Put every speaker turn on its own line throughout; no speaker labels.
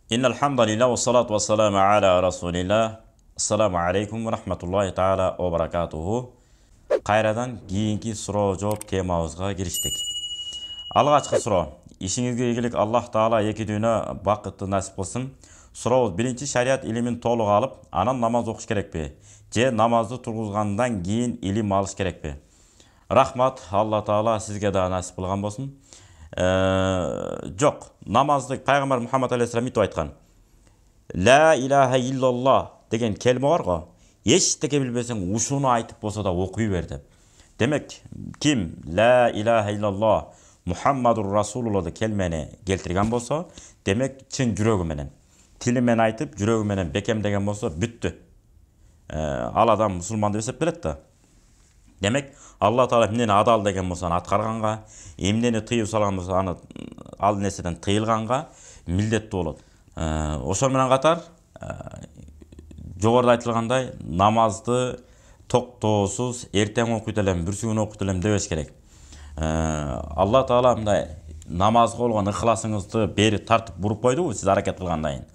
Innal hamdalillah ve salatu ve selamu ala Rasulillah. Assalamu alaikum ve rahmetullahi taala ve barakatuhu. Qayradan kийинки суроо жооп темабызга кириштик. Алгачкы суроо. İşinizге ийгилик Аллах Таала эки дүйнө бакытты насип кылсын. Сурообуз биринчи шариат илимин толук алып, анан намаз окуш керекпи? Же намазды тургузгандан кийин илим алыш керекпи? Рахмат, Алла Таала сизге да насип кылган болсун. Жоқ, намазды пайғамбар Мұхаммад алейхиссалам итіп айтқан. Ла илаха иллаллах деген келме бар ғой. Ештеңе білбесең, ушуну айтып болса да оқи бер деп. Демек, ким ла илаха иллаллах Мұхаммадур Расулуллахды келмени келтирген болса, демек чын жүрөгү менен, тили менен айтып, жүрөгү менен бекемдеген болса, бүттү. Ал адам мусулман деп эсептелет да. Демек, Алла Таала эмнени адал деген болсо аны аткарганга, эмнени тыйып салган болсо аны ал нерседен тыйылганга милдеттүү болот. Ошол менен катар жогоруда айтылгандай намазды токтоосуз эртең окуйт элем, бүрсүгүн окуйт элем дебеш керек. Алла Таала мындай намазга болгон ыхласыңызды бери тартып буруп койдубу, сиз аракет кылгандан кийин.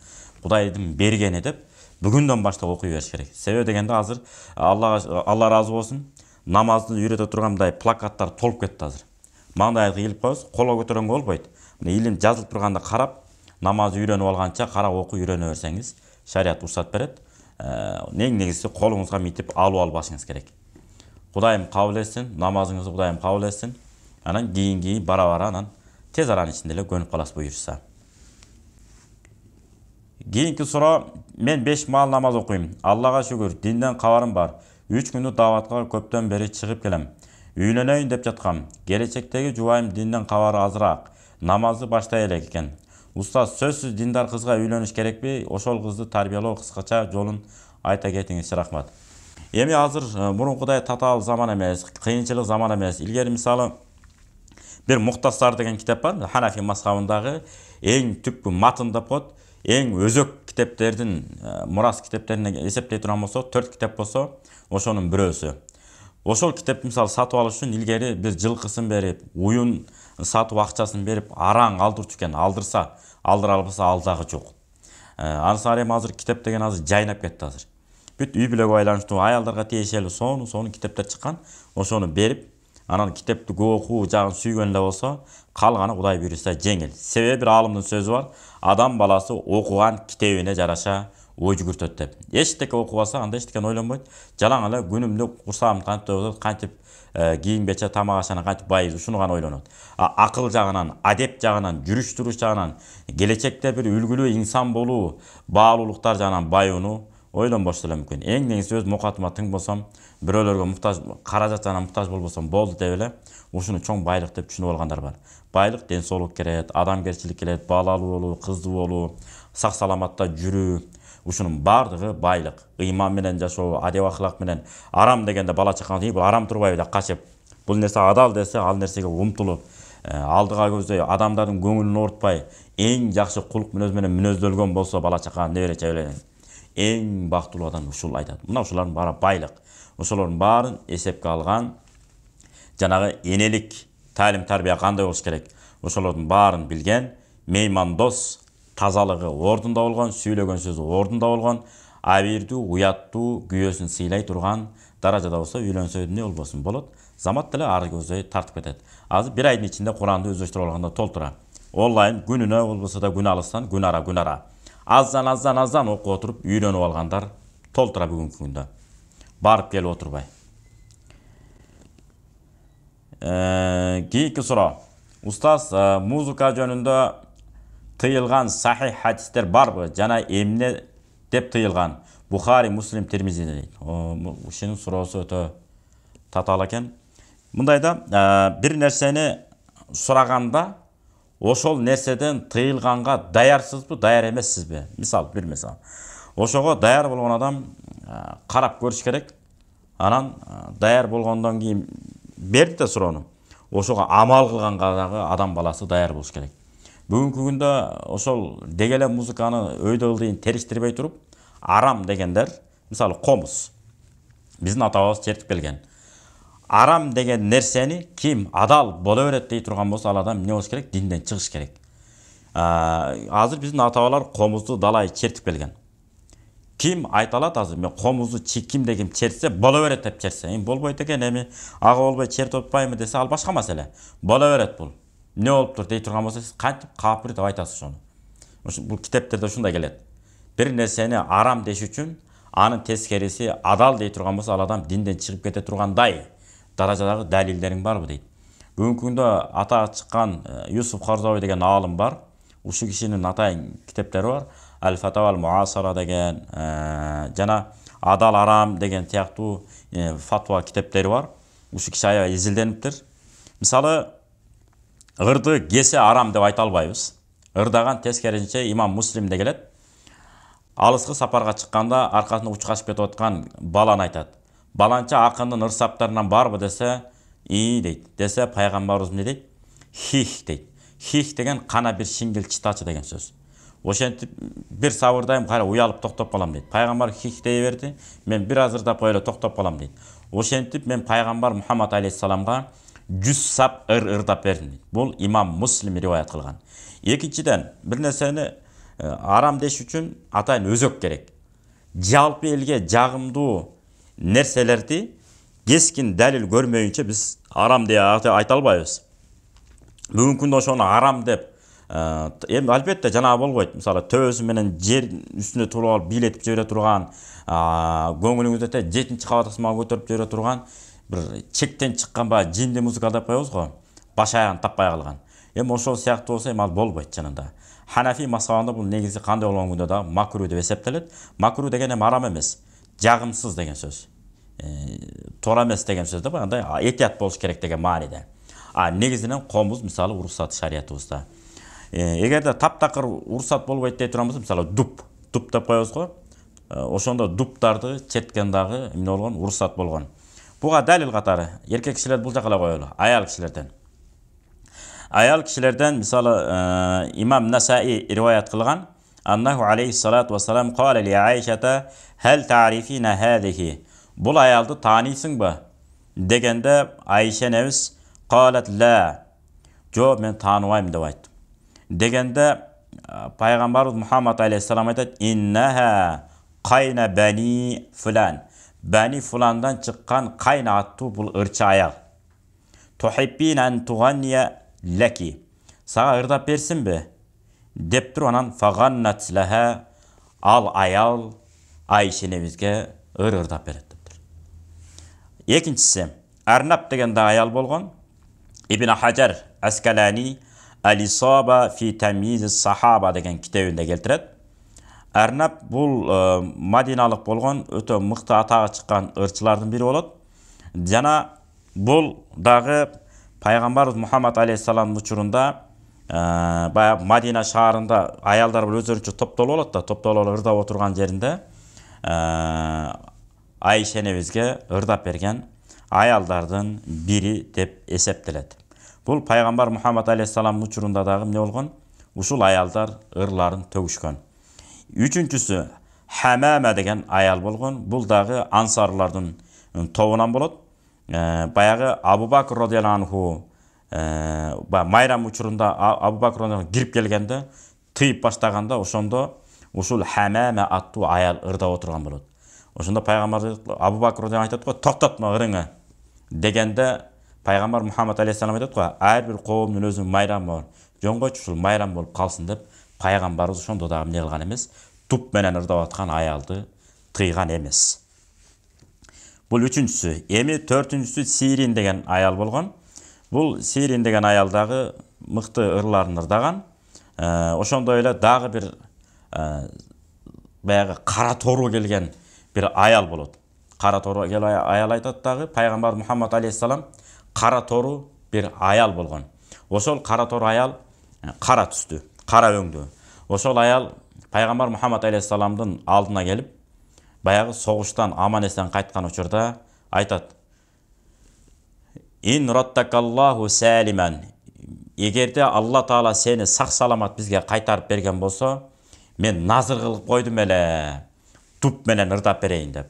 Кудайдын бергени деп бүгүндөн баштап окуй бериш керек. Себеби дегенде азыр Алла разы болсун, намазды үйрөтө тургандай плакаттар толуп кетти азыр. Маңдайга кыйылып коебуз, колго көтөргөнгө болбойт. Илим жазылып турганда карап, намаз үйрөнүп алганча кара окуу үйрөнө берсеңиз, шарият уруксат берет. Эң негизгиси колуңузга митип алып албашыңыз керек. Кудайым кабыл этсин, намазыңызды Кудайым кабыл этсин. Анан кийинки бара анан тез аранын ичинде эле көнүп каласыз буюрса. Кийинки суроо, мен 5 маал намаз окуйм. Аллага шүгүр, динден кабарым бар. 3 күндүк даватка көптөн бери чыгып келем. Үйлөнөйүн деп жаткам. Келечектеги жубайым динден кабары азыраак. Намазды баштай элек экен. Устаз, сөзсүз диндар кызга үйлөнүш керекпи? Ошол кызды тарбиялоо кыскача жолун айта кетиңиз, рахмат. Эми азыр мурункудай татаал заман эмес, кыйынчылык заман эмес. Илгери мисалы бир Мухтасар деген китеп бар, Ханафи мазхабындагы эң түпкү матын деп коет. Эң өзөк китептердин, мурас китептерине эсептей турган болсо, 4 китеп болсо, ошонун бирөөсү. Ошол китепти мисалы сатып алыш үчүн илгери бир жылкысын берип, уюн сатып акчасын берип, араң алдырчу экен, алдырса, алдыра албаса алдагы жок. Анысы азыр китеп деген азыр жайнап кетти азыр. Бүт үй бүлөгө байланыштуу аялдарга тиешелүү сону китептер чыккан, ошону берип, анан китепти көп окуу жагын сүйгөн эле болсо, калганы Кудай буйруса жеңил. Себеби бир алымдын сөзү бар, адам баласы окуган китебине жараша ой жүгүртөт деп. Эчтеке окубаса, анда эчтекени ойлонбойт. Жалаң эле күнүмдүк курсагым кантип кийинбече тамак ашана кантип байыз, ушуну гана ойлонот. Акыл жагынан, адеп жагынан, жүрүш туруш жагынан, келечекте бир үлгүлүү инсан болуу, баалуулуктар жагынан байууну ойлонбош деле мүмкүн. Эң негизги өз мукатыма тың болсом, бирөөлөргө муктаж, каражат жагынан муктаж болбосом болду деп эле, ушуну чоң байлык деп түшүнүп алгандар бар. Байлык ден соолук келет, адамгерчилик келет, баалалуу болуу, кыздуу болуу, сак саламатта жүрүү, ушунун бардыгы байлык. Ыйман менен жашоо, адеп ахлак менен, арам дегенде бала чакан бул арам турбайбы деп качып, бул нерсе адал десе, ал нерсеге умтулуп, алдыга көздөй адамдардын көңүлүн оорутпай, эң жакшы кулук мүнөз менен мүнөздөлгөн болсо бала чака, небере чебелен, эң бактылуу адам ушул айтат. Мына ушулардын баары байлык. Ошолордун баарын эсепке алган жанагы энелик талим тарбия кандай болуш керек? Ошолордун баарын билген, меймандос, тазалыгы ордунда болгон, сүйлөгөн сөзү ордунда болгон, абийирдүү, уяттуу, күйөөсүн сыйлай турган даражада болсо үйлөнсө эмне болбосун болот. Замат деле ары көздөй тартып кетет. Азыр бир айдын ичинде Куранды өздөштүрүп алганда толтура. Онлайн күнүнө болбосо да күн алыстан күн ара. Аздан окуп отуруп үйрөнүп алгандар толтура бүгүнкү күндө. Барып келип отурбай. Кийинки суроо. Устаз, музыка жөнүндө тыйылган сахих хадистер барбы? Жана эмне деп тыйылган? Бухари, Муслим, Тирмизи дейт. Ушунун суроосу өтө татаал экен. Мындайда бир нерсени сураганда ошол нерседен тыйылганга даярсызбы, даяр эмессизби? Мисал, бир мисал. Ошого даяр болгон адам карап көрүш керек. Анан даяр болгондон кийин берди да суроону. Ошого амал кылганга дагы адам баласы даяр болуш керек. Бүгүнкү күндө ошол дегеле музыканы өйдө ылдыйын териштирбей туруп, арам дегендер, мисалы комуз. Биздин атабыз чертип келген. Арам деген нерсени ким адал боло берет дей турган болсо, ал адам эмне болуш керек? Динден чыгыш керек. Азыр биздин ата-бабалар комузду далай чертип келген. Ким айта алат азыр мен комузду кимде ким чертсе боло берет деп чертсе, эми болбойт экен, эми ага болбой чертип атпаймы десе ал башка маселе. Боло берет бул. Не болуптур дей турган болсо, сиз кантип капыр деп айтасыз ошону. Бул китептерде ушундай келет. Бир нерсени арам деш үчүн анын тескериси адал дей турган болсо, ал адам динден чыгып кете тургандай даражадагы далилдериң барбы дейт. Бүгүнкү күндө ата чыккан Юсуф Карзави деген аалым бар. Ушул кишинин атайын китептери бар. Аль-Фатава аль-Муасара деген жана Адал арам деген тияктуу фатва китептери бар. Ушул киши аябай изилдениптир. Мисалы, ырды кесе арам деп айта албайбыз. Ырдаган тескерисинче имам Муслимде келет. Алыскы сапарга чыкканда аркасында учкашып кетип аткан баланы айтат. Баланча акындын ырсаптарынан барбы десе, дейт. Десе пайгамбарыбыз эмне дейт? Хих дейт. Хих деген кана бир шингил чытачы деген сөз. Ошентип бир сабырдайм, кайра уялып токтоп калам дейт. Пайгамбар хих дей берди, мен бир аз ырдап коело токтоп калам дейт. Ошентип мен пайгамбар Мухаммад алейхиссаламга 100 сап ырдап бердим дейт. Бул имам Муслим риваят кылган. Экинчиден, бир нерсени арам деш үчүн атайын өзөк керек. Жалпы элге жагымдуу нерселерди кескин далил көрмөйүнчө биз арам деп айта албайбыз. Бүгүнкү күндө ошону арам деп эми албетте жанагы болбойт. Мисалы, төбөсү менен жер үстүнө туруп алып бийлетип жибере турган, көңүлүңүздө жетинчи кабат асманга көтөрүп жибере турган бир чектен чыккан баягы жинди музыка деп коебуз го, баш аягын таппай калган. Эми ошол сыяктуу болсо, эми ал болбойт жанында. Ханафи мазхабында бул негизи кандай болгон күндө дагы макру деп эсептелет. Макру деген эми арам эмес, жагымсыз деген сөз. Туура эмес деген сөз да, баягындай этият болуш керек деген мааниде. Негизинен комуз мисалы уруксат шариятыбызда. Эгерде таптакыр уруксат болбойт дей турган болсо, мисалы дуп деп коебуз го. Ошондо дуптарды четкен дагы эмне болгон? Уруксат болгон. Буга далил катары эркек кишилер бул жака эле коелу, аял кишилерден. Аял кишилерден мисалы имам Насаи риваят кылган, аннаху алейхиссалату вассалам кала ли Айшата хал та'рифина хадихи. Бул аялды таанисыңбы дегенде Айша энебиз калат ла. Жо, мен тааныбайм деп айтты. Дегенде пайгамбарыбыз Мухаммад алейхиссалам айтат: "Иннаха кайна бани фулан." Бани фуландан чыккан кайна аттуу бул ырчы аял. "Тухиббин ан туганния лаки." Сага ырдап берсинби? Деп туруп анан фаганнат лаха, ал аял Айша энебизге ырдап берет дептир. Экинчиси, Арнаб деген да аял болгон. Ибн Хаджар Аскалани Алисаба фи тамиз сахаба деген китебинде келтирет. Арнаб бул Мадиналык болгон, өтө мыкты атага чыккан ырчылардын бири болот. Жана бул дагы пайгамбарыбыз Мухаммад алейхиссаламдын учурунда баягы Мадина шаарында аялдар өздөрүнчө топтолуп алат да, топтолуп ырдап отурган жеринде Айша энебизге ырдап берген аялдардын бири деп эсептелет. Бул пайгамбар Мухаммад алейхиссаламдын учурунда дагы эмне болгон? Ушул аялдар ырларын төгүшкөн. Үчүнчүсү Хамама деген аял болгон. Бул дагы ансарлардын тобунан болот. Баягы Абу Бакр радыйаллаху анху майрам учурунда Абу Бакр радыйаллаху кирип келгенде, тыйып баштаганда ошондо ушул Хамама аттуу аял ырдап отурган болот. Ошондо пайгамбар Абу Бакр радыйаллаху айтат го: "Токтотмо ырыңы." Дегенде пайгамбар Мухаммад алейхиссалам айтат го: "Ар бир коомдун өзүнүн майрамы бар. Жөн койчу ушул майрам болуп калсын" деп пайгамбарыбыз ошондо дагы эмне кылган эмес, туп менен ырдап аткан аялды тыйган эмес. Бул үчүнчүсү. Эми төртүнчүсү Сирин деген аял болгон. Бул Сирин деген аял дагы мыкты ырларын ырдаган. Ошондой эле дагы бир баягы кара тору келген бир аял болот. Кара тору келген аял айтат дагы, пайгамбар Мухаммад алейхиссалам кара тору бир аял болгон. Ошол кара тору аял кара түстүү, кара өңдүү. Ошол аял пайгамбар Мухаммад алейхиссаламдын алдына келип, баягы согуштан аман эсен кайткан учурда айтат: "Ин раттакаллаху салиман." Эгерде Алла Таала сени сак саламат бизге кайтарып берген болсо, мен назыр кылып койдум эле, туп менен ырдап берейин деп.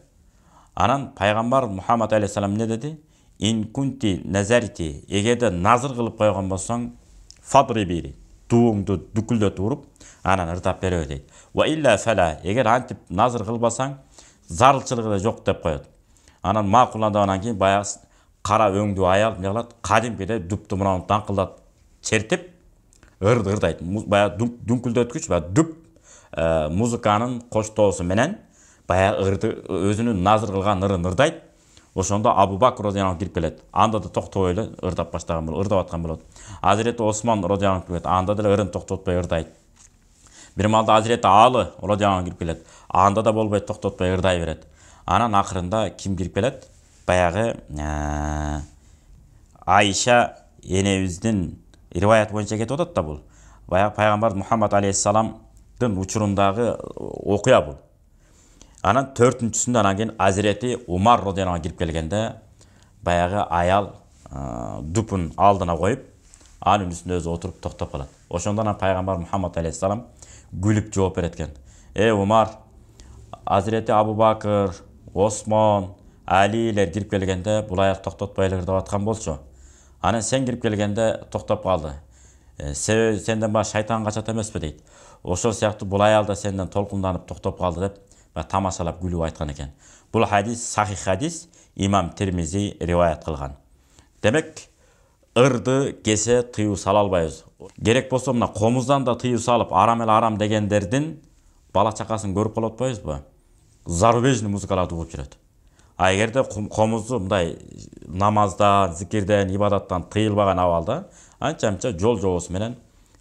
Анан пайгамбар Мухаммад алейхиссалам не деди? "Ин кунти назарити." Эгерде назыр кылып койгон болсоң, фадри бири. туыңды дүкүлдөтүп уруп анан ырдап беребе дейт. Ва илля фала, эгер антип назыр кылбасаң зарылчылыгы да жок деп коет. Анан макулдангандан кийин баягы кара өңдүү аял эмне кылат? Кадимкидей дупту мына даңкылдап чертип ырдайт. Баягы дүңкүлдөткүч баягы дүп музыканын коштоосу менен баягы ырды өзүнүн назыр кылган ырын ырдайт. Ошондо Абу Бакр радияллаху кирип келет. Анда да токтобой эле ырдап баштаган болот, ырдап аткан болот. Азирети Осман радияллаху кирип келет. Анда деле ырын токтотпой ырдайт. Бир маалда Азирети Алы радияллаху кирип келет. Анда да болбой токтотпой ырдай берет. Анан акырында ким кирип келет? Баягы Айша энебиздин риваят боюнча кетип атат да бул. Баягы пайгамбар Мухаммад алейхиссаламдын учурундагы окуя бул. Анан төртүнчүсүндө анан кийин Азирети Умар радияллаху кирип келгенде баягы аял дупун алдына коюп, анын үстүнө өзү отуруп токтоп калат. Ошондо анан пайгамбар Мухаммад алейхиссалам күлүп жооп берет экен. Умар, Азирети Абу Бакр, Осмон, Алилер кирип келгенде бул аял токтотпой эле ырдап аткан болчу. Анан сен кирип келгенде токтоп калды. Себеби сенден башка шайтан качат эмеспи дейт. Ошол сыяктуу бул аял да сенден толкунданып токтоп калды деп тамашалап күлүп айткан экен. Бул хадис сахих хадис, имам Тирмизи риваят кылган. Демек, ырды кесе тыюу сала албайбыз. Керек болсо мына комуздан да тыюу салып, арам эле арам дегендердин бала чакасын көрүп калып атпайбызбы? Зарубежный музыкаларды угуп жүрөт. А эгерде комузду мындай намаздан, зикирден, ибадаттан тыйылбаган абалда, анча-мынча жол жобосу менен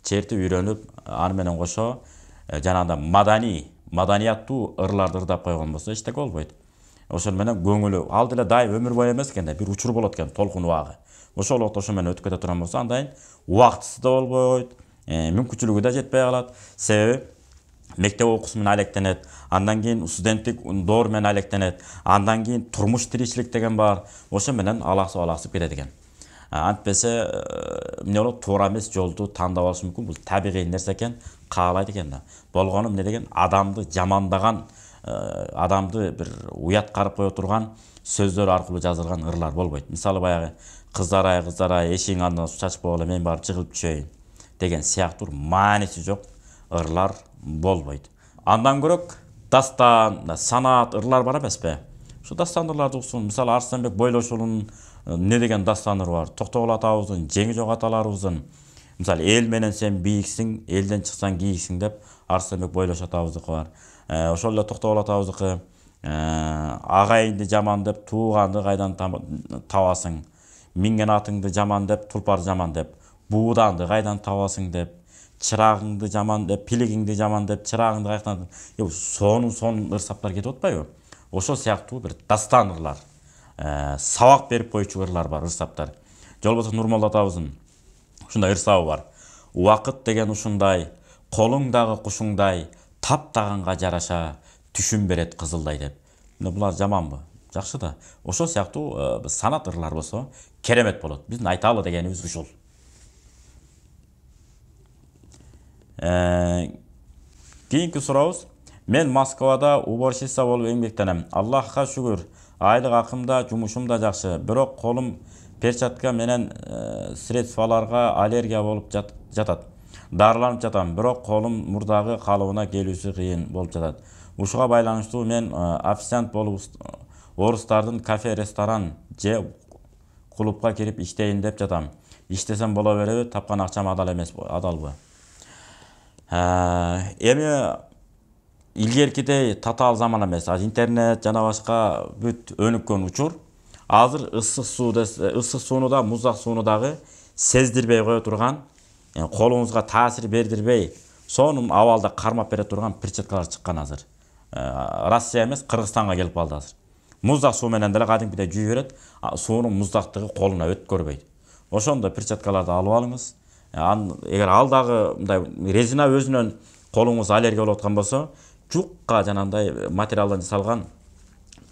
чертип үйрөнүп, аны менен кошо жанагындай маданияттуу ырларды ырдап койгон болсо эчтеке болбойт. Ошол менен көңүлү ал деле дайым өмүр бою эмес экен да, бир учур болот экен, толкун убагы. Ошол убакта ошо менен өтүп кете турган болсо, андайын убактысы да болбойт, мүмкүнчүлүгү да жетпей калат. Себеби мектеп окуусу менен алектенет, андан кийин студенттик доор менен алектенет, андан кийин турмуш тиричилик деген бар. Ошо менен алаксып кетет экен. Антпесе эмне болот, туура эмес жолду тандап алышы мүмкүн. Бул табигый нерсе экен, каалайт экен да. Болгону эмне деген, адамды жамандаган, адамды бир уят карып кое турган сөздөр аркылуу жазылган ырлар болбойт. Мисалы баягы кыздар ай, эшигиң алдынан суу чачып койгула, мен барып чыгылып түшөйүн деген сыяктуу мааниси жок ырлар болбойт. Андан көрөк дастан, санаат ырлар бар эмеспи? Ушу дастан ырларды уксун. Мисалы Арыстанбек Бойлошулунун не деген дастаныр бар? Токтогул атабыздын жеңи жок аталарыбыздын. Мисалы эл менен сен бийиксиң, элден чыксаң кийиксиң деп Арыстанбек Бойлош атабыздыкы бар. Ошол эле Токтогул атабыздыкы агайынды жаман деп тууганды кайдан табасың? Минген атыңды жаман деп, тулпар жаман деп, бууданды кайдан табасың деп, чырагыңды жаман деп, пилигиңди жаман деп, чырагыңды каяктан сонун ырсаптар кетип атпайбы? Ошол сыяктуу бир дастан ырлар, сабак берип койчу ырлар бар, ырсаптар. Жолбосо Нурмолла атабыздын ушундай ырсабы бар. Убакыт деген ушундай, колуңдагы кушуңдай, таптаганга жараша түшүн берет кызылдай деп. Булар жаманбы? Жакшы да. Ошол сыяктуу санат ырлар болсо керемет болот. Биздин айталы дегенибиз ушул. Кийинки сурообуз. Мен Москвада уборщица болуп эмгектенем. Аллахка шүгүр. Айлык акым да, жумушум да жакшы. Бирок колум перчатка менен средстволорго аллергия болуп жатат. Дарыланып жатам. Бирок колум мурдагы калыбына келүүсү кыйын болуп жатат. Ушуга байланыштуу мен официант болуп орустардын кафе, ресторан же клубка кирип иштейин деп жатам. Иштесем боло береби? Тапкан акчам адал эмеспи, адалбы? Эми илгеркидей татаал заман эмес. Интернет жана башка бүт өнүккөн учур. Азыр ысык сууну да, муздак сууну дагы сездирбей кое турган, колуңузга таасир бердирбей, сонун абалда кармап бере турган перчаткалар чыккан азыр. Россия эмес, Кыргызстанга келип калды азыр. Муздак суу менен деле кадимкидей жүйүп берет, суунун муздактыгы колуна өткөрбөйт. Ошондой перчаткаларды алып алыңыз. Эгер ал дагы мындай резина өзүнөн колуңуз аллергия болуп аткан болсо, жукка жанагындай материалдан жасалган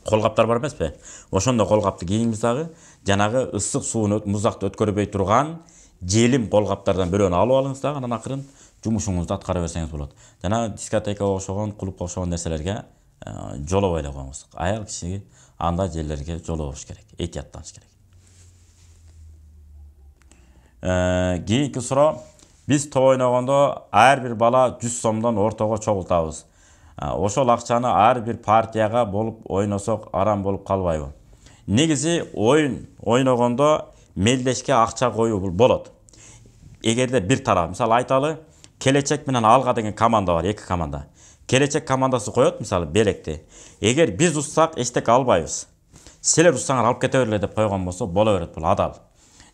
колгаптар бар эмеспи? Ошондой колгапты кийиңиз дагы, жанагы ысык сууну муздакты өткөрбөй турган желим колгаптардан бирөөнү алып алыңыз дагы, анан акырын жумушуңузду аткара берсеңиз болот. Жана дискотекага окшогон, клубка окшогон нерселерге жолобой эле коюңуз. Аял киши андай жерлерге жолобош керек, этияттаныш керек. Кийинки суроо. Биз топ ойногондо ар бир бала 100 сомдон ортого чогултабыз. Ошол акчаны ар бир партияга болуп ойносок арам болуп калбайбы? Негизи оюн ойногондо мелдешке акча коюу болот. Эгерде бир тарап, мисалы айталы, Келечек менен Алга деген команда бар, эки команда. Келечек командасы коет, мисалы, белекти. Эгер биз уссак, эчтеке албайбыз. Силер уссаңар алып кете берле деп койгон болсо, боло берет, бул адал.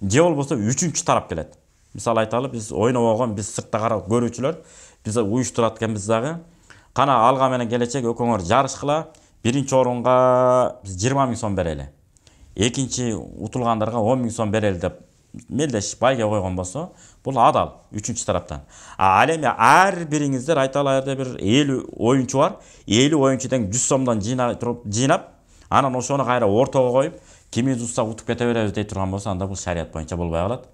Же болбосо үчүнчү тарап келет. Мисалы айталы, биз ойнобогон, биз сыртта карап көрүүчүлөр, биз уюштурат экенбиз дагы. Кана Алга менен Келечек экөөңөр жарышкыла, биринчи орунга биз 20 000 сом берели. Экинчи утулгандарга 10 000 сом берели деп мелдеш байга койгон болсо, бул адал үчүнчү тараптан. Ал эми ар бириңиздер айталы айрда бир 50 оюнчу бар. 50 оюнчудан 100 сомдон жыйнап, анан ошону кайра ортого коюп, кимиз усса утуп кете беребиз дей турган болсо, анда бул шарият боюнча болбой калат.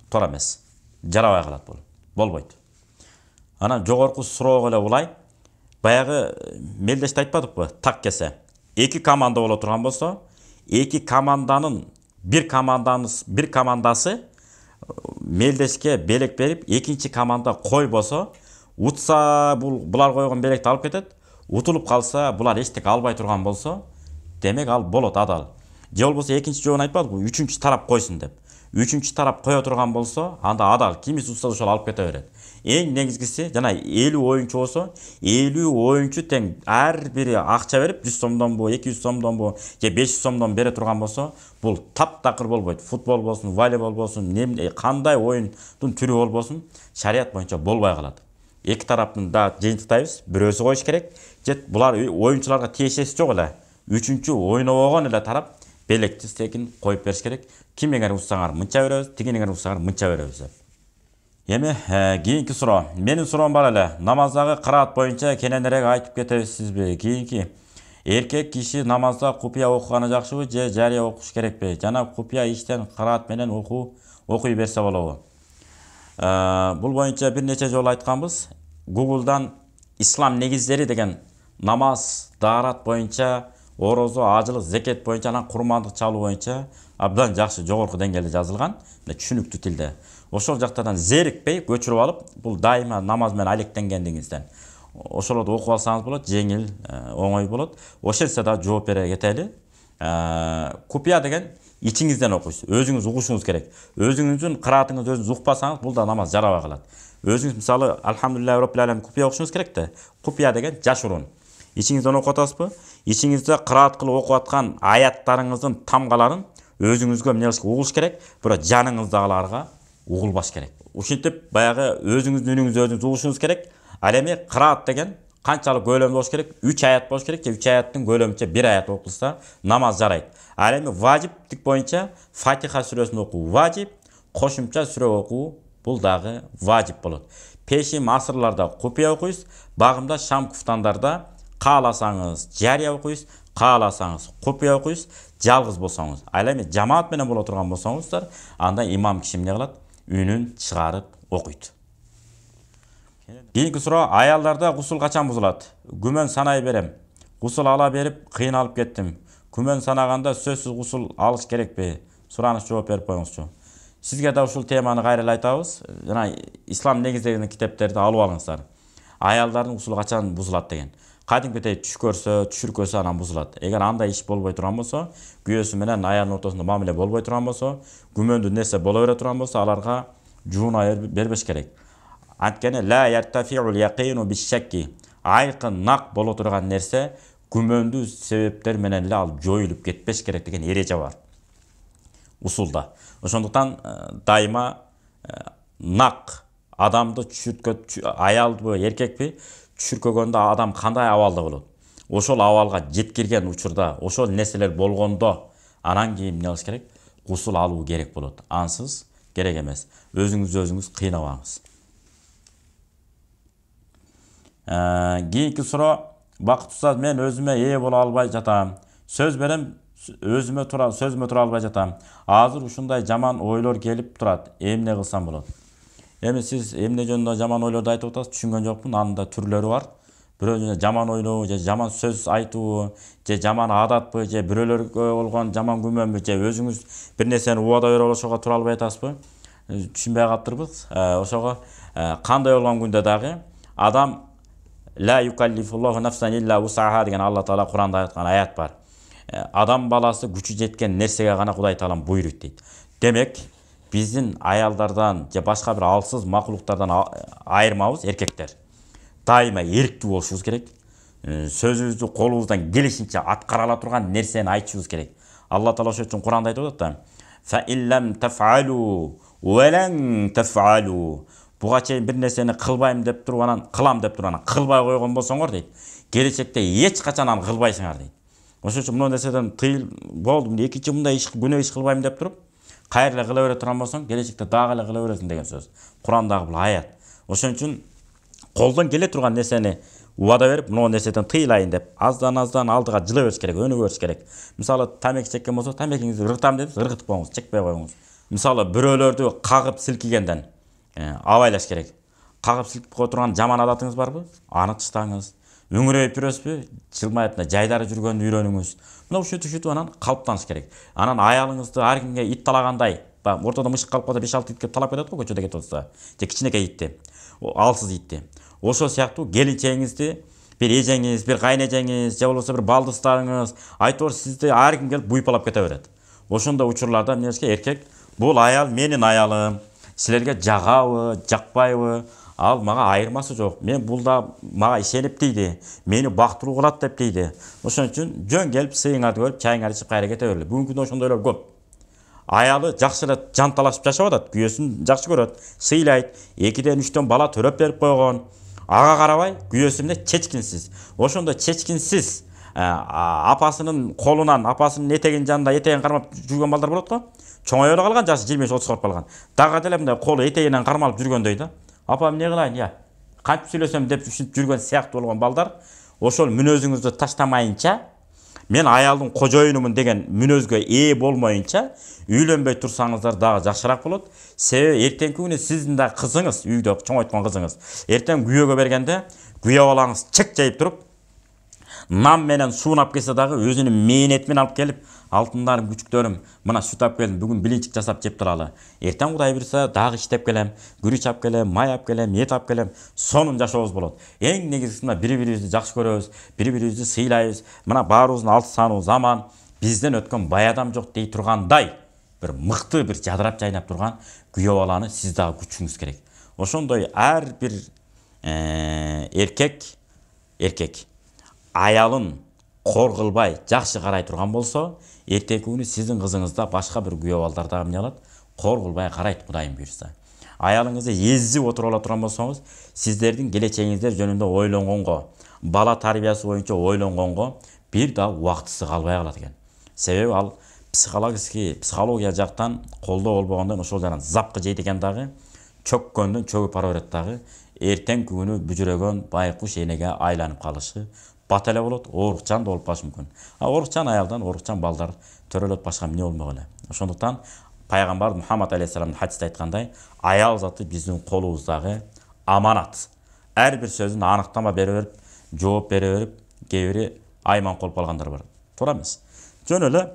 Туура эмес. Жарабай калат бул. Болбойт. Анан жогорку суроого эле улай. Баягы мелдеште айтпадыкпы? Так кесе. Эки команда боло турган болсо, эки команданын bir komandасы мелдешке белек берип, экинчи команда кой болсо, утса булар койгон белекти алып кетет, утулуп калса, булар эчтеке албай турган болсо, демек ал болот адал. Же болбосо экинчи жообун айтпадыкпы, үчүнчү тарап койсун деп. Үчүнчү тарап кое турган болсо, анда адал, кимис утса ошол алып кете берет. Эң негизгиси, жана 50 оюнчу болсо, 50 оюнчу тең ар бири акча берип, 100 сомдонбу, 200 сомдонбу, же 500 сомдон бере турган болсо, бул таптакыр болбойт. Футбол болсун, волейбол болсун, кандай оюндун түрү болбосун, шарият боюнча болбой калат. Эки тараптын да жыйынтыктайбыз, бирөөсү коюш керек. Же булар оюнчуларга тиешеси жок эле. Үчүнчү ойнобогон эле тарап белекти стекин коюп бериш керек. Кимиңер уссаңар мынча беребиз, тигиңер уссаңар мынча беребиз деп. Эми кийинки суроо. Менин суроом бар эле. Намаздагы кыраат боюнча кененирээк айтып кетесизби? Кийинки эркек киши намазда купуя окуганы жакшыбы же жарыя окуш керекпи? Жана купуя иштен кыраат менен окуй берсе болобу? Бул боюнча бир нече жолу айтканбыз. Google'дан ислам негиздери деген намаз, даарат боюнча, орозо, ажылык, зекет боюнча, анан курмандык чалуу боюнча абдан жакшы жогорку деңгээлде жазылган, түшүнүктүү тилде. Ошол жактардан зерикпей көчүрүп алып, бул дайыма намаз менен алектенгендигиңизден ошолорду окуп алсаңыз болот, жеңил, оңой болот. Ошентсе да жооп бере кетели. Купуя деген ичиңизден окуйсуз, өзүңүз угушуңуз керек. Өзүңүздүн кыраатыңызды өзүңүз укпасаңыз, бул да намаз жарабай калат. Өзүңүз мисалы альхамдулилlah роббил алемин купуя окушуңуз керек да. Купуя деген жашыруун. Ичиңизден окуп атасызбы? Ичиңизде кыраат кылып окуп аткан аяттарыңыздын тамгаларын өзүңүзгө эмне кылыш угулуш керек, бирок жаныңыздагыларга угулбаш керек. Ушинтип баягы өзүңүздүн үнүңүздү өзүңүз угушуңуз керек. Ал эми кыраат деген канчалык көлөмдө болуш керек? 3 аят болуш керек же 3 аяттын көлөмүнчө 1 аят окулса намаз жарайт. Ал эми важиптик боюнча Фатиха сүрөсүн окуу важип, кошумча сүрө окуу бул дагы важип болот. Пешим асырларда купуя окуйсуз, багымда шам куфтандарда кааласаңыз жарыя окуйсуз, кааласаңыз купуя окуйсуз, жалгыз болсоңуз. Ал эми жамаат менен боло турган болсоңуздар, анда имам киши эмне кылат? Үнүн чыгарып окуйт. Кийинки суроо, аялдарда гусул качан бузулат? Күмөн санай берем. Гусул ала берип кыйналып кеттим. Күмөн санаганда сөзсүз гусул алыш керекпи? Сураныш жооп берип коюңузчу. Сизге да ушул теманы кайра эле айтабыз. Жана ислам негиздеген китептерди алып алыңыздар. Аялдардын гусулу качан бузулат деген. Кадимкидей түш көрсө, түшүркөсө анан бузулат. Эгер андай иш болбой турган болсо, күйөөсү менен аялдын ортосунда мамиле болбой турган болсо, күмөндүү нерсе боло бере турган болсо, аларга жууна бербеш керек. Анткени ла яртафиул яқину бишшакки. Айкын нак боло турган нерсе күмөндүү себептер менен эле ал жоюлуп кетпеш керек деген эреже бар. Усулда. Ошондуктан дайыма нак адамды аялдыбы, эркекпи түшүркөгөндө адам кандай абалда болот? Ошол абалга жеткирген учурда, ошол нерселер болгондо анан кийин эмне кылыш керек? Гусул алуу керек болот. Ансыз керек эмес. Өзүңүз кыйнабаңыз. Кийинки суроо, бакыт устаз, мен өзүмө ээ боло албай жатам. Сөз берем, сөзүмө тура албай жатам. Азыр ушундай жаман ойлор келип турат. Эмне кылсам болот? Эми сиз эмне жөнүндө жаман ойлорду айтып атасыз, түшүнгөн жокмун. Анын да түрлөрү бар. Бирөө жаман ойлоо, же жаман сөз айтуу, же жаман адатпы, же бирөөлөргө болгон жаман күмөнбү, же өзүңүз бир нерсени убада берип ошого тура албай атасызбы? түшүнбөй калыптырбыз. Ошого кандай болгон күндө дагы адам ла юкаллифуллаху нафсан илля вусаха деген Алла Таала Куранда айткан аят бар. Адам баласы күчү жеткен нерсеге гана Кудай Таалам буйруйт дейт. Демек, биздин аялдардан же башка бир алсыз макулуктардан айырмабыз эркектер. Дайыма эрктүү болушубуз керек. Сөзүбүздү колубуздан келишинче аткара ала турган нерсени айтышыбыз керек. Алла Таала ошон үчүн Куранда айтып атат да: "Фа иллам тафалу ва лан тафалу". Буга чейин бир нерсени кылбайм деп туруп анан кылам деп туруп анан кылбай койгон болсоңор дейт, келечекте эч качан аны кылбайсыңар дейт. Ошон үчүн мына нерседен тыйыл болду, экинчи мындай иш күнөө иш кылбайм деп туруп, кайра эле кыла бере турган болсоң, келечекте дагы эле кыла бересиң деген сөз. Курандагы бул аят. Ошон үчүн колдон келе турган нерсени убада берип, мына нерседен тыйылайын деп, аздан алдыга жыла бериш керек, өнүгө бериш керек. Мисалы, тамеки чеккен болсо, тамекиңизди ыргытам дедиңиз, ыргытып коюңуз, чекпей коюңуз. Мисалы, бирөөлөрдү кагып силкигенден абайлаш керек. Кагып силкип кое турган жаман адатыңыз барбы? Аны таштаңыз. Үңүрөйүп жүрөсүзбү? Жылмайып жайдары жүргөндү үйрөнүңүз. Мына ушинтип анан калыптаныш керек. Анан аялыңызды ар кимге ит талагандай, ортодо мышык калып калса 5-6 итке талап кетет го көчөдө кетип атса, же кичинекей итти, алсыз итти. Ошол сыяктуу келинчегиңизди, бир эжеңиз, бир кайнэжеңиз, же болбосо бир балдыстарыңыз, айтор сизди ар ким келип буйпалап кете берет. Ошондой учурларда эмнешке эркек, бул аял менин аялым, силерге жагабы, жакпайбы, ал мага айырмасы жок. Мен бул да мага ишенип дейди, мени бактылуу кылат деп дейди. Ошон үчүн жөн келип сыйыңарды көрүп, чайыңарды ичип кайра кете бергиле. Бүгүнкү күндө ошондойлор көп. Аялы жакшы эле жанталашып жашап атат, күйөөсүн жакшы көрөт, сыйлайт, 2ден 3дөн бала төрөп берип койгон. Ага карабай, күйөөсү эмне чечкинсиз. Ошондо чечкинсиз апасынын колунан, апасынын этегинин жанында этегин кармап жүргөн балдар болот го. Чоңоё эле калган, жашы 25-30 калып калган. Дагы деле мындай колу этегинен кармалып жүргөндөй да. Апа эмне кылайын, я? Кантип сүйлөсөм деп жүргөн сыяктуу болгон балдар, ошол мүнөзүңүздү таштамайынча, мен аялдын кожоюнумун деген мүнөзгө ээ болмоюнча, үйлөнбөй турсаңыздар дагы жакшыраак болот. Себеби эртеңки күнү сиздин да кызыңыз, үйдө чоңойткон кызыңыз, эртең күйөөгө бергенде, күйөө балаңыз чек жайып туруп, нам менен суунап келсе дагы өзүнүн мээнетимен алып келип, алтындарым, күчүктөрүм, мына сүт алып келдим, бүгүн билинчик жасап жеп туралы. Эртең Кудай буйруса дагы иштеп келем, күрүч алып келем, май алып келем, эт алып келем. Сонун жашообуз болот. Эң негизгиси мына бири-бирибизди жакшы көрөбүз, бири-бирибизди сыйлайбыз. Мына баарыбыздын алты сануу заман, бизден өткөн бай адам жок дей тургандай, бир мыкты, бир жадырап жайнап турган күйөө баланы сиз дагы күтүшүңүз керек. Ошондой ар бир эркек аялын кор кылбай жакшы карай турган болсо, эртеңки күнү сиздин кызыңыз да башка бир күйөө балдар дагы эмне кылат? Кор кылбай карайт Кудайым буйруса. Аялыңызды эзип отуруп ала турган болсоңуз, сиздердин келечегиңиздер жөнүндө ойлонгонго, бала тарбиясы боюнча ойлонгонго бир да убактысы калбай калат экен. Себеби ал психология жактан колдоо болбогондон ошол жагынан запкы жейт экен дагы, чөккөндөн чөгүп бара берет дагы, эртеңки күнү бүжүрөгөн байкуш энеге айланып калышы бат эле болот, оорукчан да болуп калышы мүмкүн. Оорукчан аялдан оорукчан балдар төрөлөт, башка эмне болмок эле. Ошондуктан пайгамбар Мухаммад алейхиссаламдын хадисте айткандай, аял заты биздин колубуздагы аманат. Ар бир сөзүн аныктама бере берип, жооп бере берип, кээ бири айман кылып калгандар бар. Туура эмес. Жөн эле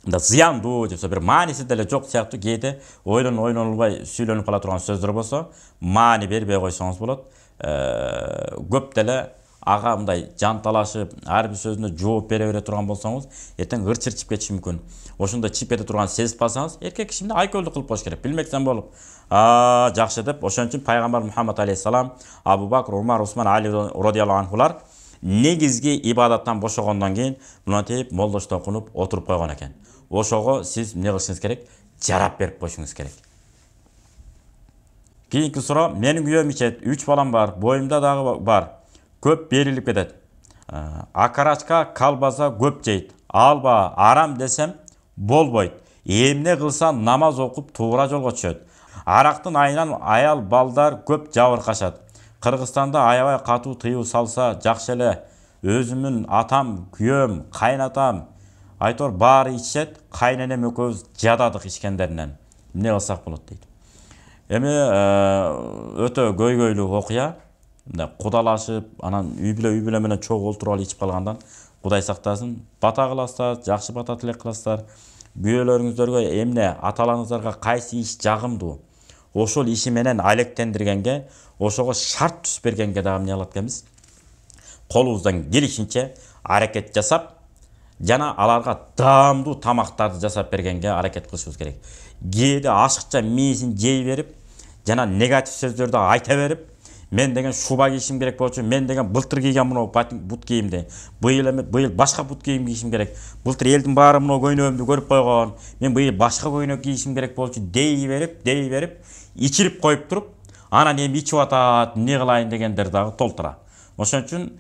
мында зыяндуу же бир мааниси деле жок сыяктуу кээде ойлонулбай сүйлөнүп кала турган сөздөр болсо, маани бербей койсоңуз болот. Көп деле ага мындай жанталашып, ар бир сөзүнө жооп бере турган болсоңуз, эртең ырчырчып кетиши мүмкүн. Ошондо чип кете турган сезип калсаңыз, эркек киши айкөлдү кылып коюш керек. Билмексен болуп. Жакшы деп, ошон үчүн пайгамбар Мухаммад алейхиссалам, Абу Бакр, Умар, Усман, Али радиаллаху анхулар негизги ибадаттан бошогондон кийин мынтип молдошто окунуп отуруп койгон экен. Ошого сиз эмне кылышыңыз керек? Жарап берип коюшуңуз керек. Кийинки суроо, менин күйөөм ичет, 3 балам бар, боюмда дагы бар. Көп берилип кетет. Акарачка, колбаса көп жейт. Алба, арам десем болбойт. Эмне кылса намаз окуп туура жолго түшөт. Арактын айынан аял балдар көп жабыркашат. Кыргызстанда аябай катуу тыюу салса жакшы эле. Өзүмүн атам, күйөөм, кайнатам, айтор баары ичет, кайненем экөөбүз жададык ичкендеринен. Эмне кылсак болот дейт. Эми өтө көйгөйлүү окуя. Кудалашып, анан үй бүлө менен чогуу олтуруп алып ичип калгандан Кудай сактасын. Бата кыласыздар, жакшы бата тилек кыласыздар. Күйөөлөрүңүздөргө эмне, аталарыңыздарга кайсы иш жагымдуу, ошол иши менен алектендиргенге, ошого шарт түз бергенге дагы эмне кылат экенбиз? Колубуздан келишинче аракет жасап, жана аларга даамдуу тамактарды жасап бергенге аракет кылышыбыз керек. Кээде ашыкча мээсин жей берип, жана негатив сөздөрдү айта берип, мен деген шуба кийишим керек болчу, мен деген былтыр кийген мына бут кийимди, быйыл башка бут кийим кийишим керек, былтыр элдин баары мына көйнөгүмдү көрүп койгон, мен быйыл башка көйнөк кийишим керек болчу дей берип, ичирип коюп туруп, анан эми ичип атат, эмне кылайын дегендер дагы толтура. Ошон үчүн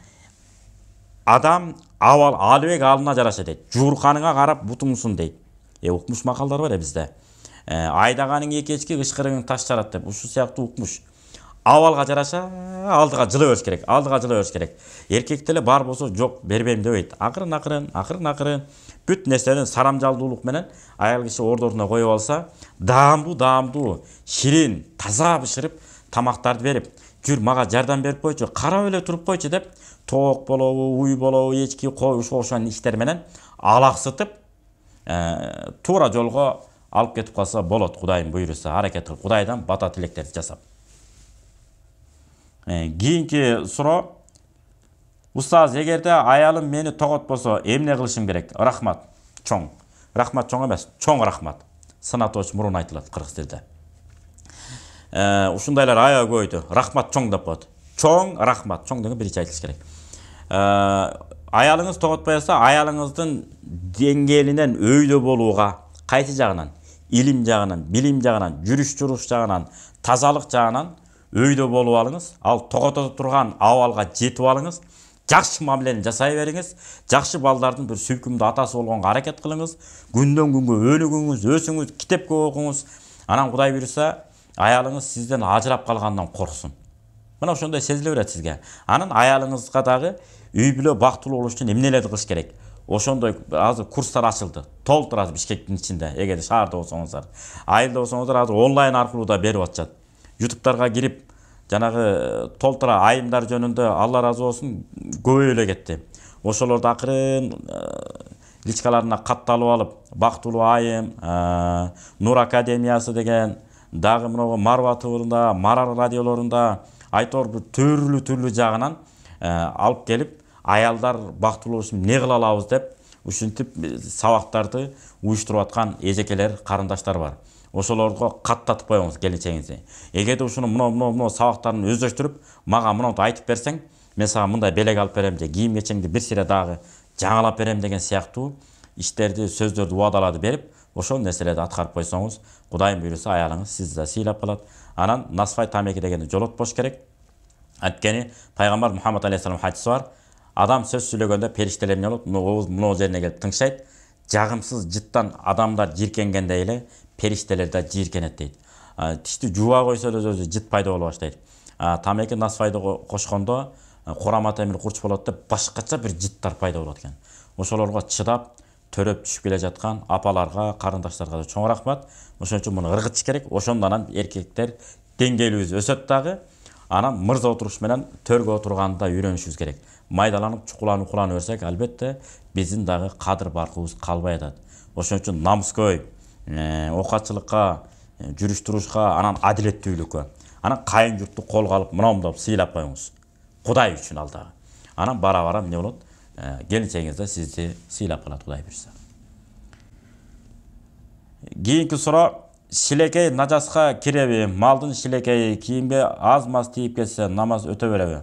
адам албек алына жараша дейт. Жуурканыңа карап бутуңсун дейт. Укмуш макалдар бар бизде. Айдаганың эки ышкырыгың таш жарат деп. Ушул сыяктуу укмуш. Абалга жараша алдыга жылы бериш керек. Эркекте эле бар болсо жок бербейм дебейт. Акырын бүт нерсени сарамжалдуулук менен аял киши ордосуна коюп алса, даамдуу, ширин, таза бышырып тамактарды берип, жүр мага жардам берип койчу, карап эле туруп койчу деп, тоок болобу, уй болобу, эчки, кой ошол иштер менен алаксытып, туура жолго алып кетип калса болот. Кудайым буйруса, аракет кылып, Кудайдан бата тилектерди жасап. Кийинки суроо: Устаз, эгерде аялым мени тоготпосо эмне кылышым керек? Рахмат. Чоң. Рахмат чоң эмес, чоң рахмат. Сынаточ мурун айтылат кыргыз тилинде. Ушундайлар аябай көп өйдү. Рахмат чоң деп коет. Чоң рахмат. Чоң деген биринчи айтылыш керек. Аялыңыз тоготпой атса, аялыңыздын деңгээлинен өйдө болууга кайсы жагынан? Илим жагынан, билим жагынан, жүрүш жагынан, тазалык жагынан өйдө болуп алыңыз. Ал тогото турган абалга жетип алыңыз. Жакшы мамилени жасай бериңиз. Жакшы балдардын бир сүйкүмдүү атасы болгонго аракет кылыңыз. Күндөн күнгө өнүгүңүз, өсүңүз, китеп көп окуңуз. Анан Кудай буйруса, аялыңыз сизден ажырап калгандан корксун. Мына ошондой сезиле берет сизге. Анан аялыңызга дагы үй бүлө бактылуу болуш үчүн эмнелерди кылыш керек? Ошондой азыр курстар ачылды. Толтур азыр Бишкектин ичинде. Эгерде шаарда болсоңуздар, айылда болсоңуздар азыр онлайн аркылуу да берип атышат. YouTube'тарга кирип, жанагы толтура айымдар жөнүндө Алла разы болсун көбөйүп эле кетти. Ошолорду акырын личкаларына катталып алып, бактылуу айым, Нур Академиясы деген, дагы мына Марва ТВ'нда, Марар радиолорунда айтор бир түрлүү жагынан алып келип, аялдар бактылуу болуш үчүн эмне кыла алабыз деп, ушинтип сабактарды уюштуруп аткан эжекелер, карындаштар бар. Ошолорго каттатып коюңуз келечегиңизди. Эгерде ушуну мына сабактарын өздөштүрүп, мага мынуну айтып берсең, мен сага мындай белек алып берем же кийим кечеңди бир сире дагы жаңылап берем деген сыяктуу иштерди, сөздөрдү, убадаларды берип, ошол нерселерди аткарып койсоңуз, Кудайым буйруса аялыңыз сизди да сыйлап калат. Анан насфай тамеки дегенди жолотпош керек. Анткени пайгамбар Мухаммад алейхиссалам хадиси бар. Адам сөз сүйлөгөндө периштелер эмне болот? Мына жерине келип тыңшайт. Жагымсыз жыттан адамдар жиркенгендей эле периштелер да жиркенет дейт. Тишти жууа койсо эле өзү жыт пайда боло баштайт. Тамеки насфайды кошкондо курама темир курч болот деп башкача бир жыттар пайда болот экен. Ошолорго чыдап төрөп түшүп келе жаткан апаларга, карындаштарга да чоң рахмат. Ошон үчүн муну ыргытыш керек. Ошондон анан эркектер деңгээлибиз өсөт дагы. Анан мырза отуруш менен төргө отурганды да үйрөнүшүбүз керек. Майдаланып, чукуланып берсек, албетте биздин дагы кадыр баркыбыз калбай атат. Ошон үчүн намыскөй, окатчылыкка, жүрүш турушка, анан адилеттүүлүккө, анан кайын журтту колго алып, мынамдап сыйлап коюңуз. Кудай үчүн ал дагы. Анан бара эмне болот? Келечегиңизде сизди сыйлап калат Кудай буйруса. Кийинки суроо: шилекей нажаска киреби? Малдын шилекейи кийимге аз-маз тийип кетсе намаз өтө береби?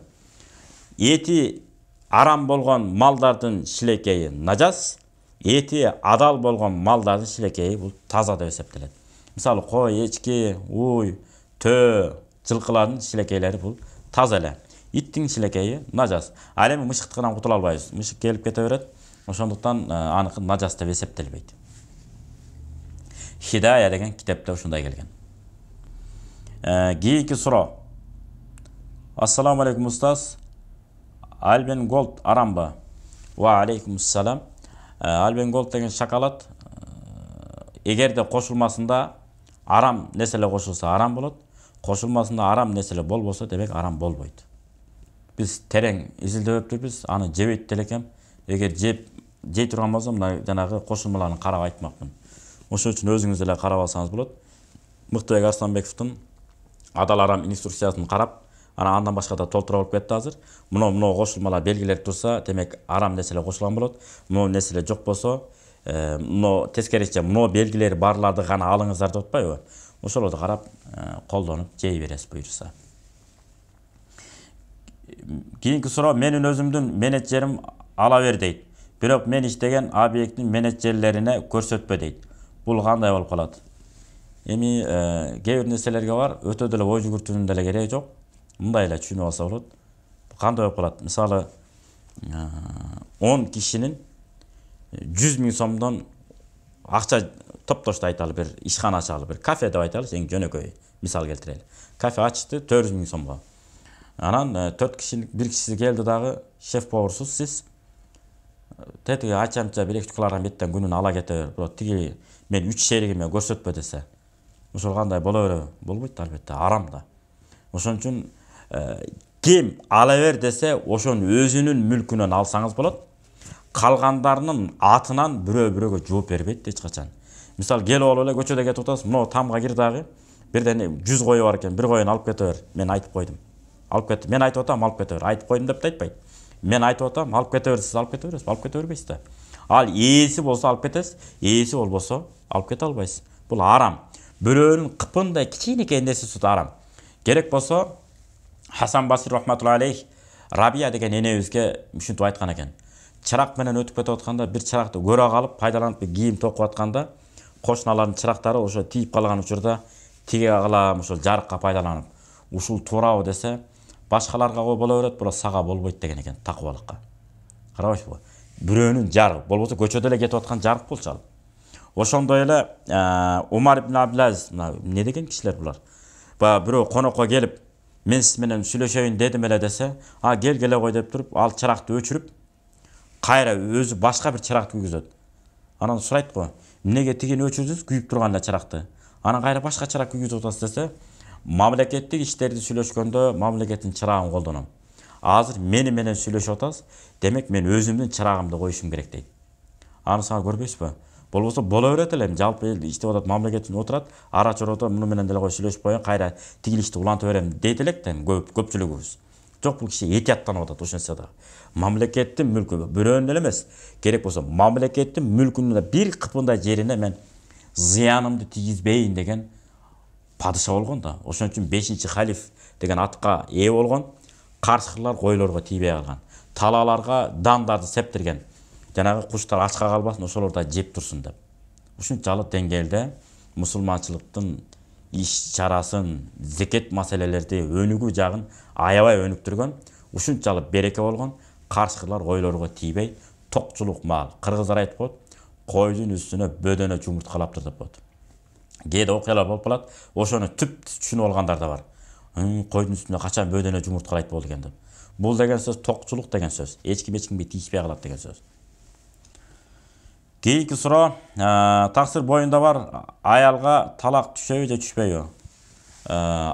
Эти арам болгон малдардын шилекейи нажас, эти адал болгон малдардын шилекейи бул таза деп эсептелет. Мисалы, кой, эчки, уй, төө, жылкылардын шилекейлери бул таза эле. Иттин шилекейи нажас. Ал эми мышыктыгынан кутула албайбыз. Мышык келип кете берет. Ошондуктан аныкы нажас деп эсептелбейт. Хидая деген китепте ушундай келген. Кийинки суроо: Ассаламу алейкум устаз. Альбен Голд арамбы? Ва алейкум ассалам. Альбен Голд деген шоколад эгерде кошулмасында арам нерселер кошулса арам болот. Кошулмасында арам нерселер болбосо, демек арам болбойт. Биз терең изилдеп өттүбүз, аны жебейт делекем. Эгер жей турган болсом, жанагы кошулмаларын карап айтмакмын. Ошон үчүн өзүңүз эле карап алсаңыз болот. Мыктыбек Арсланбековдун Адал Арам инструкциясын карап, андан башка да толтура болуп кетти азыр. Мына кошулмалар белгилер турса, демек арам нерселер кошулган болот. Мына нерселер жок болсо, мына тескерисинче мына белгилери барларды гана алыңыздар деп атпайбы? Ошолорду карап, колдонуп жей бересиз буюрса. Кийинки суроо: менин өзүмдүн менеджерим ала бер дейт. Бирок мен иштеген объекттин менеджерлерине көрсөтпө дейт. Бул кандай болуп калат? Эми кээ бир нерселерге бар, өтө деле ой жүгүртүүнүн деле кереги жок. Мындай эле түшүнүп алса болот. Кандай болуп калат? Мисалы, 10 кишинин 100 000 сомдон акча топтошду айталы, бир ишкана ачалы, бир кафе деп айталы, эң жөнөкөй мисал келтирели. Кафе ачты 400 000 сомго. Анан 4 кишinin bir kişisi geldi дагы, шеф поварсыз сиз. Тетиги ачамча бир кыларган беттен күнүн ала кете бер. Бирок тиги мен 3 шеригиме көрсөтпө десе, ошол кандай боло береби? Болбойт албетте, арам да. Ошон үчүн ким ала бер десе, ошонун өзүнүн мүлкүнөн алсаңыз болот. Калгандарынын атынан бирөө-бирөөгө жооп бербейт эч качан. Мисалы, келип алып эле көчөдө кетип атасыз, мына тамга кир дагы, бирден 100 кою бар экен, бир коюн алып кете бер. Мен айтып койдум. Алып кет. Мен айтып атам, алып кете бер. Айтып койдум деп да айтпайт. Мен айтып атам, алып кете бер, сиз алып кете бересиз, алып кете бербейсиз да. Ал ээси болсо алып кетесиз, ээси болбосо алып кете албайсыз. Бул арам. Бирөөнүн кыпындай кичинекей нерсеси арам. Керек болсо Хасан Басир рахматуллахи алейх Рабия деген энебизге ушинтип айткан экен. Чырак менен өтүп кетип атканда, бир чыракты көрө калып, пайдаланып кийим токуп атканда, кошуналардын чырактары ошо тийип калган учурда тиге калам, ошол жарыкка пайдаланып. Ушул туурабы десе, башкаларга боло берет, бирок сага болбойт деген экен, такыбалыкка. Карабайсызбы? Бирөөнүн жарыгы болбосо көчөдө эле кетип аткан жарык болчу ал. Ошондой эле Умар ибн Абдулазиз, эмне деген кишилер булар? Бирөө конокко келип, мен сиз менен сүйлөшөйүн дедим эле десе, келе кой деп туруп, ал чыракты өчүрүп, кайра өзү башка бир чыракты күйгүзөт. Анан сурайт го, эмнеге тигини өчүрдүңүз, күйүп турган эле чыракты? Анан кайра башка чырак күйгүзүп атасыз десе, мамлекеттик иштерди сүйлөшкөндө мамлекеттин чырагын колдоном. Азыр мени менен сүйлөшүп атасыз, демек мен өзүмдүн чырагымды коюшум керек дейт. Аны сага көрбөйсүзбү? Болбосо боло берет эле, жалпы эл иштеп атат, мамлекеттин отурат, ара чорото муну менен деле кой сүйлөшүп коеюн, кайра тигил ишти улантып берем дейт электен көпчүлүгүбүз. Жок, бул киши этияттанып атат ошол нерсе да. Мамлекеттин мүлкү бирөөнүн эле эмес, керек болсо мамлекеттин мүлкүнүн бир кыпындай жерине мен зыянымды тийгизбейин деген падыша болгон да. Ошон үчүн 5-халиф деген атка ээ болгон, каршылар койлорго тийбей калган. Талааларга дандарды септирген. Жанагы куштар ачка калбасын, ошолорду жеп турсун деп. Ушунчалык деңгээлде мусулманчылыктын иш чарасын, зекет маселелерди өнүгүү жагын аябай өнүктүргөн, ушунчалык береке болгон, каршылар койлорго тийбей, токчулук мал. Кыргыздар айтып коет, койдун үстүнө бөдөнө жумурткалаптыр деп коет. Кээде окуялар болуп калат, ошону түп түшүнүп алгандар да бар. Койдун үстүнө качан бөдөнө жумурткалайт болду экен деп. Бул деген сөз токчулук деген сөз. Эч кимге тийишпей калат деген сөз. Кийинки суроо: таксир боюнда бар аялга талак түшөбү же түшпөйбү?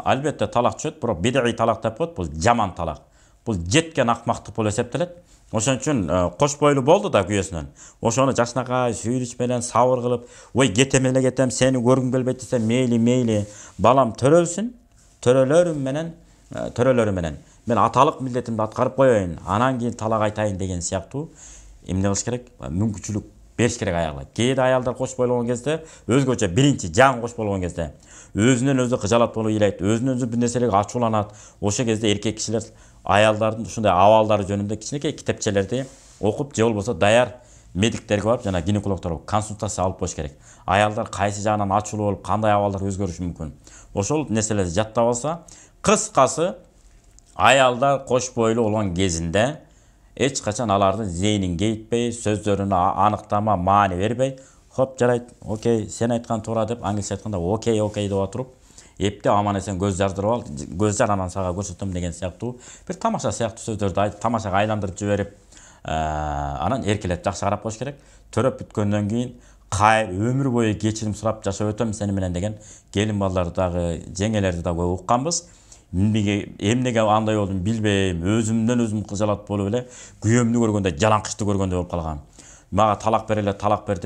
Албетте талак түшөт, бирок бидий талак деп коет, бул жаман талак. Бул жеткен акмактык болуп эсептелет. Ошон үчүн кош бойлуу болду да күйөөсүнөн. Ошону жашнакай сүйрүш менен сабыр кылып, ой кетем эле кетем, сени көргүм келбейт десе, мейли, балам төрөлсүн, төрөлөрү менен мен аталык милдетимди аткарып коеюн, анан кийин талак айтайын деген сыяктуу эмне кылыш керек? Мүмкүнчүлүк бериш керек аялга. Кээде аялдар кош бойлогон кезде, өзгөчө биринчи жан кош болгон кезде өзүнөн өзү кыжалат болуп ыйлайт, өзүнөн өзү бир нерселерге ачууланат. Ошол кезде эркек кишилер аялдардын ушундай абалдары жөнүндө кичинекей китепчелерди окуп, же болбосо даяр медиктерге барып, жана гинекологторго консультация алып коюш керек. Аялдар кайсы жагынан ачуулуу болуп, кандай абалдар өзгөрүшү мүмкүн. Ошол нерселерди жаттап алса, кыскасы аялдар кош бойлуу болгон кезинде эч качан алардын зээнин кейитпей, сөздөрүнө аныктама, маани бербей, хоп жарайт, окей, сен айткан туура деп, англисче айтканда окей деп отуруп, эпте аман эсен көз жардырып ал, көз жар анан сага көрсөтөм деген сыяктуу бир тамаша сыяктуу сөздөрдү айтып, тамашага айландырып жиберип, анан эркелеп жакшы карап коюш керек. Төрөп бүткөндөн кийин өмүр бою кечирим сурап жашап өтөм сени менен деген келин балдарды дагы, жеңелерди дагы укканбыз. Эмнеге андай болдум билбейм, өзүмдөн өзүм кыжалат болуп эле, күйөөмдү көргөндө жалаңкычты көргөндөй болуп калгам. Мага талак бер эле, талак бер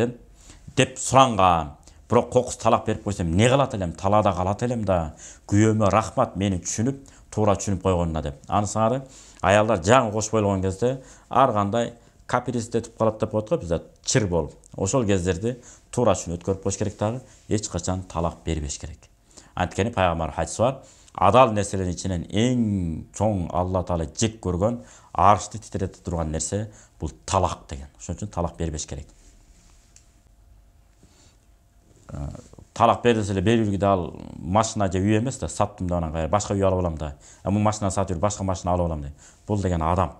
деп суранган. Бирок кокус талак берип койсом не кылат элем, талаада калат элем да. Күйөөмө рахмат мени түшүнүп, туура түшүнүп койгонуна деп. Анын сыңары аялдар жаңы кошуп койгон кезде ар кандай каприздетип калат деп коет го бизде, чыр болуп. Ошол кездерди туура түшүнүп өткөрүп коюш керек дагы, эч качан талак бербеш керек. Анткени пайгамбар хадис бар, адал нерселердин ичинен эң чоң Алла Таала жек көргөн, арышты титирете турган нерсе бул талак деген. Ошон үчүн талак бербеш керек. Талак берилсе эле берүүгө да ал машина же үй эмес да, саттым да анан башка үй алып алам да. Бул машина сатып башка машина алып алам дейт. Бул деген адам.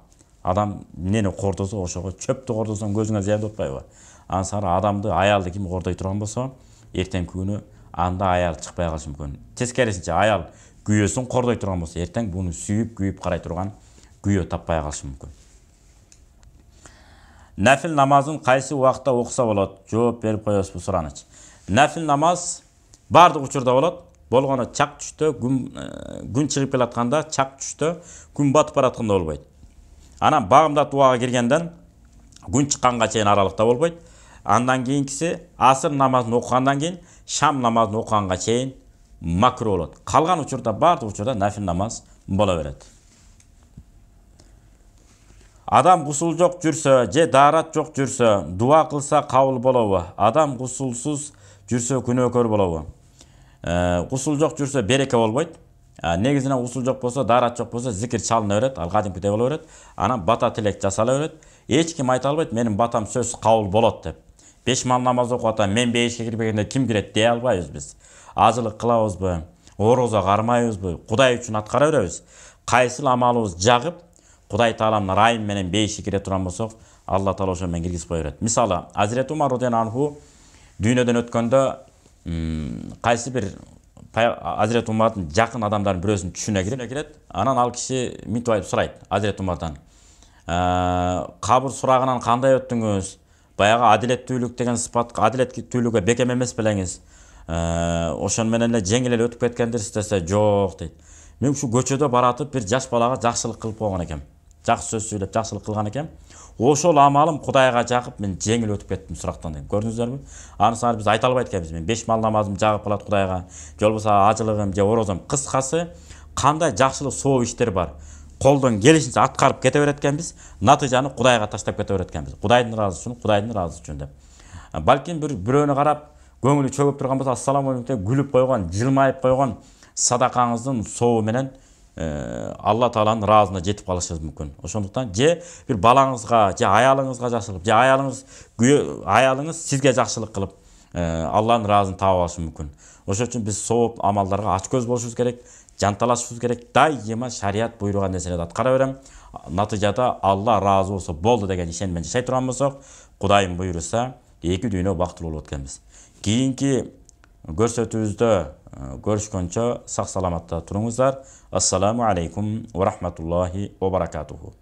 Адам эмнени кордосо ошого, чөптү кордосоң көзүңө зыян деп атпайбы? Ансары адамды, аялды ким кордой турган болсо, эртең күнү анда аял чыкпай калышы мүмкүн. Тескерисинче аял күйөөсүн кордой турган болсо, эртең буну сүйүп, күйүп карай турган күйөө таппай калышы мүмкүн. Нафил намазын кайсы убакта окуса болот? Жооп берип коебуз бул суранычы. Нафил намаз бардык учурда болот. Болгону чак түштө, күн чыгып келатканда, чак түштө, күн батып баратканда болбойт. Анан багымдат убага киргенден күн чыкканга чейин аралыкта болбойт. Андан кийинкиси асыр намазын окугандан кийин шам намазын окуганга чейин макру болот. Калган учурда бардык учурда нафил намаз боло берет. Адам гусул жок жүрсө, же даарат жок жүрсө, дуа кылса кабыл болобу? Адам гусулсуз жүрсө күнөөкөр болобу? Гусул жок жүрсө береке болбойт. Негизинен гусул жок болсо, даарат жок болсо, зикир чалына берет, ал кадимкидей боло берет. Анан бата тилек жасала берет. Эч ким айта албайт, менин батам сөзсүз кабыл болот деп. 5 мал намаз окуп атам, мен бейишке кирбегенде ким кирет дей албайбыз биз. Азылык кылабызбы, орозо кармайбызбы, Кудай үчүн аткара беребиз. Кайсыл амалыбыз жагып, Кудай Тааламдын райым менен бейишке кире турган болсок, Алла Таала ошо менен киргизип кое берет. Мисалы, Азирет Умар радыйаллаху анху дүйнөдөн өткөндө кайсы бир Азирет Умардын жакын адамдардын бирөөсүн түшүнө кирет. Анан ал киши мынтип айтып сурайт Азирет Умардан. Кабыр сурагынан кандай өттүңүз? Баягы адилеттүүлүк деген сыпат, адилеттүүлүккө бекем эмес белеңиз. Ошон менен эле жеңил эле өтүп кеткендирсиз десе, жок дейт. Мен ушу көчөдө баратып бир жаш балага жакшылык кылып койгон экем. Жакшы сөз сүйлөп жакшылык кылган экем. Ошол амалым Кудайга жагып, мен жеңил өтүп кеттим сурактан дейт. Көрдүңүздөрбү? Анысынан биз айта албайт экенбиз. Мен 5 мал намазым жагып калат Кудайга, же болбосо ажылыгым же орозом. Кыскасы, кандай жакшылык соо иштер бар. Колдон келишинче аткарып кете берет экенбиз, натыйжаны Кудайга таштап кете берет экенбиз. Кудайдын ыраазы үчүн деп. Балким бирөөнү карап, көңүлү чөгүп турган болсо, ассаламу алейкум деп күлүп койгон, жылмайып койгон садакаңыздын сообу менен Алла Тааланын ыраазына жетип калышыңыз мүмкүн. Ошондуктан же бир балаңызга, же аялыңызга жакшылык, же аялыңыз сизге жакшылык кылып, Алланын ыраазын таап алышы мүмкүн. Ошон үчүн биз сооп амалдарга ач көз болушубуз керек, жанталашыбыз керек, дайыма шарият буйруган нерселерди аткара берем. Натыйжада Алла ыраазы болсо болду деген ишеним жашай турган болсок, Кудайым буйруса, эки дүйнө бактылуу болот экенбиз. Кийинки көрсөтүүбүздө көрүшкөнчө сак саламатта туруңуздар. Ассаламу алейкум ва рахматуллахи ва баракатуху.